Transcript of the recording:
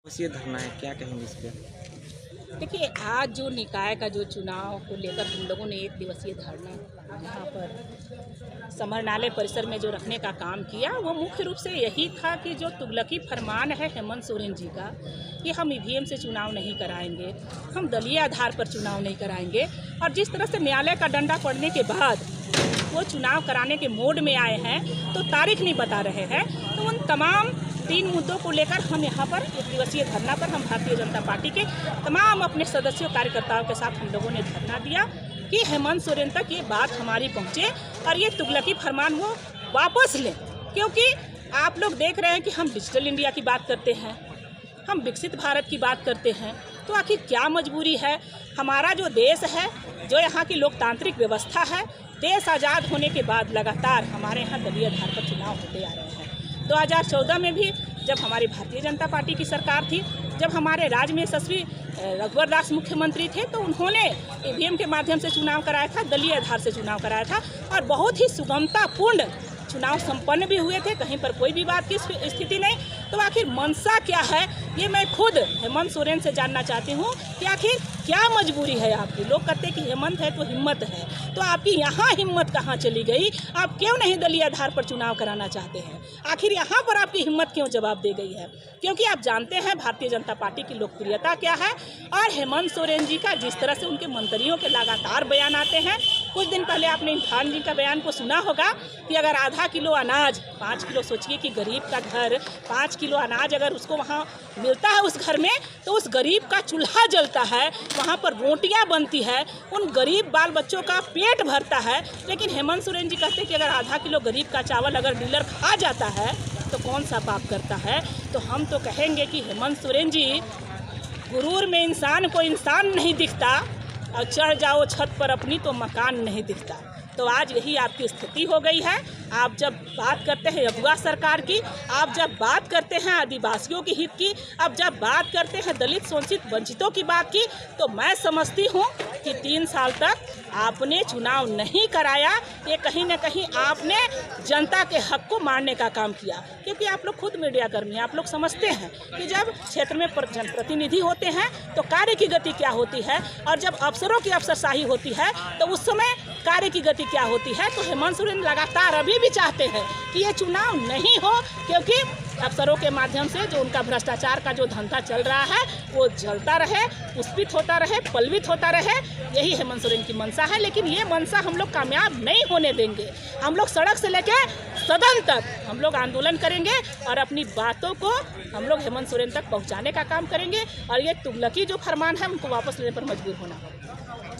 बस ये धरना है, क्या कहेंगे इस पे? देखिए, आज जो निकाय का जो चुनाव को लेकर हम लोगों ने 1 दिवसीय धरना यहाँ पर समरनालय परिसर में जो रखने का काम किया, वो मुख्य रूप से यही था कि जो तुगलकी फरमान है हेमंत सोरेन जी का, कि हम ईवीएम से चुनाव नहीं कराएंगे, हम दलीय आधार पर चुनाव नहीं कराएंगे। और जिस तरह से न्यायालय का डंडा पड़ने के बाद वो चुनाव कराने के मोड में आए हैं, तो तारीख नहीं बता रहे हैं। तो उन तमाम 3 मुद्दों को लेकर हम यहाँ पर 1 दिवसीय धरना पर हम भारतीय जनता पार्टी के तमाम अपने सदस्यों कार्यकर्ताओं के साथ हम लोगों ने धरना दिया कि हेमंत सोरेन तक ये बात हमारी पहुँचे और ये तुगलकी फरमान वो वापस लें। क्योंकि आप लोग देख रहे हैं कि हम डिजिटल इंडिया की बात करते हैं, हम विकसित भारत की बात करते हैं, तो आखिर क्या मजबूरी है? हमारा जो देश है, जो यहाँ की लोकतांत्रिक व्यवस्था है, देश आज़ाद होने के बाद लगातार हमारे यहाँ दलीय आधार पर चुनाव होते आ रहे हैं। 2014 में भी जब हमारी भारतीय जनता पार्टी की सरकार थी, जब हमारे राज्य में यशस्वी रघुवर दास मुख्यमंत्री थे, तो उन्होंने ईवीएम के माध्यम से चुनाव कराया था, दलीय आधार से चुनाव कराया था और बहुत ही सुगमतापूर्ण चुनाव संपन्न भी हुए थे। कहीं पर कोई भी बात की स्थिति नहीं। तो आखिर मंशा क्या है, ये मैं खुद हेमंत सोरेन से जानना चाहती हूँ कि आखिर क्या मजबूरी है आपकी। लोग कहते हैं कि हेमंत है तो हिम्मत है, तो आपकी यहाँ हिम्मत कहाँ चली गई? आप क्यों नहीं दलीय आधार पर चुनाव कराना चाहते हैं? आखिर यहाँ पर आपकी हिम्मत क्यों जवाब दे गई है? क्योंकि आप जानते हैं भारतीय जनता पार्टी की लोकप्रियता क्या है और हेमंत सोरेन जी का जिस तरह से उनके मंत्रियों के लगातार बयान आते हैं। कुछ दिन पहले आपने इरफान जी का बयान को सुना होगा कि अगर आधा किलो अनाज 5 किलो, सोचिए कि गरीब का घर 5 किलो अनाज अगर उसको वहाँ मिलता है उस घर में, तो उस गरीब का चूल्हा जलता है, वहाँ पर रोटियां बनती है, उन गरीब बाल बच्चों का पेट भरता है। लेकिन हेमंत सोरेन जी कहते हैं कि अगर आधा किलो गरीब का चावल अगर डीलर खा जाता है तो कौन सा पाप करता है? तो हम तो कहेंगे कि हेमंत सोरेन जी, गुरूर में इंसान को इंसान नहीं दिखता और चढ़ जाओ छत पर अपनी तो मकान नहीं दिखता। तो आज यही आपकी स्थिति हो गई है। आप जब बात करते हैं अगुआ सरकार की, आप जब बात करते हैं आदिवासियों के हित की, आप जब बात करते हैं दलित शोषित वंचितों की बात की, तो मैं समझती हूँ कि 3 साल तक आपने चुनाव नहीं कराया। ये कहीं ना कहीं आपने जनता के हक को मारने का काम किया। क्योंकि आप लोग खुद मीडिया कर्मी हैं, आप लोग समझते हैं कि जब क्षेत्र में जनप्रतिनिधि होते हैं तो कार्य की गति क्या होती है, और जब अफसरों की अफसरशाही होती है तो उस समय कार्य की गति क्या होती है। तो हेमंत सोरेन लगातार अभी भी चाहते हैं कि ये चुनाव नहीं हो, क्योंकि अफसरों के माध्यम से जो उनका भ्रष्टाचार का जो धंधा चल रहा है वो जलता रहे, पुष्पित होता रहे, पल्वित होता रहे। यही हेमंत सोरेन की मंशा है। लेकिन ये मंशा हम लोग कामयाब नहीं होने देंगे। हम लोग सड़क से लेकर सदन तक हम लोग आंदोलन करेंगे और अपनी बातों को हम लोग हेमंत सोरेन तक पहुँचाने का काम करेंगे। और ये तुगलकी जो फरमान है उनको वापस लेने पर मजबूर होना होगा।